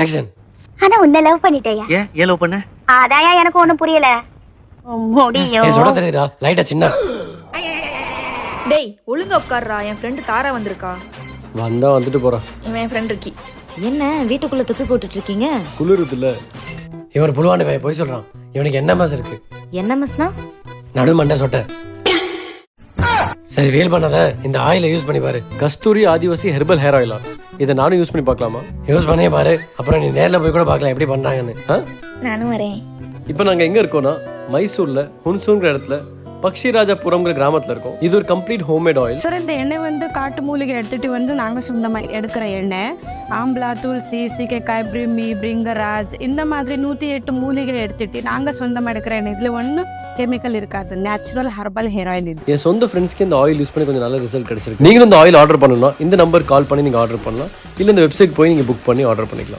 Action. ஆனா உன்னை love பண்ணிட்டேயா? ஏன் லவ் பண்ண? அதாயா எனக்கு ஒண்ணும் புரியல. முடியும். சொல்ல தெரியுதா? லைட்டா சின்ன. டேய் ஒழுங்கா உட்கார்றா. என் ஃப்ரெண்டு தாரா வந்திருக்கா. வந்தா வந்துட்டு போறா. இவன் என் ஃப்ரெண்ட் இருக்கி. என்ன வீட்டுக்குள்ள துப்பி போட்டுட்டு இருக்கீங்க? குளிருதுல. இவன் புழுவாண்டி பையன் போய் சொல்றான். இவனுக்கு என்ன மாசம் இருக்கு? என்ன மஸ்னா? நடு மண்டை சொட்ட. சரி ஃபீல் பண்ணாத. இந்த ஆயிலை யூஸ் பண்ணி பாரு. கஸ்தூரி ஆதிவாசி ஹெர்பல் ஹேர் ஆயிலா? இதை நானும் யூஸ் பண்ணி பார்க்கலாமா? யூஸ் பண்ணி பாரு. அப்புறம் நீ நேர்ல போய் கூட பார்க்கலாம் எப்படி பண்றாங்கன்னு. நானும் வரேன். இப்போ நாங்கள் எங்கே இருக்கோம்னா மைசூரில் ஹுன்சூங்கிற இடத்துல பக்ஷிராஜபுரம்ங்கிற கிராமத்தில் இருக்கோம். இது ஒரு கம்ப்ளீட் ஹோம்மேட் ஆயில். சார் இந்த எண்ணெய் காட்டு மூலிகை எடுத்துட்டு நாங்கள் சொந்தமாக எடுக்கிற எண்ணெய். ஆம்பலா, துளசி, சீக்கைக்காய், பிரிமி, பிரிங்கராஜ் இந்த மாதிரி 108 மூலிகை எடுத்துட்டு நாங்கள் சொந்தமாக எடுக்கிற எண்ணெய். இதில் ஒன்றும் கெமிக்கல் இருக்காது. நேச்சுரல் ஹெர்பல் ஹேர் ஆயில் இது. என் சொந்த ஃப்ரெண்ட்ஸ்க்கு இந்த ஆயில் யூஸ் பண்ணி கொஞ்சம் நல்ல ரிசல்ட் கிடைச்சிருக்கு. நீங்களும் இந்த ஆயில் ஆர்டர் பண்ணணும்னா இந்த நம்பர் கால் பண்ணி நீங்கள் ஆர்டர் பண்ணலாம். இல்லை இந்த வெப்சைட் போய் நீங்கள் புக் பண்ணி ஆர்டர் பண்ணிக்கலாம்.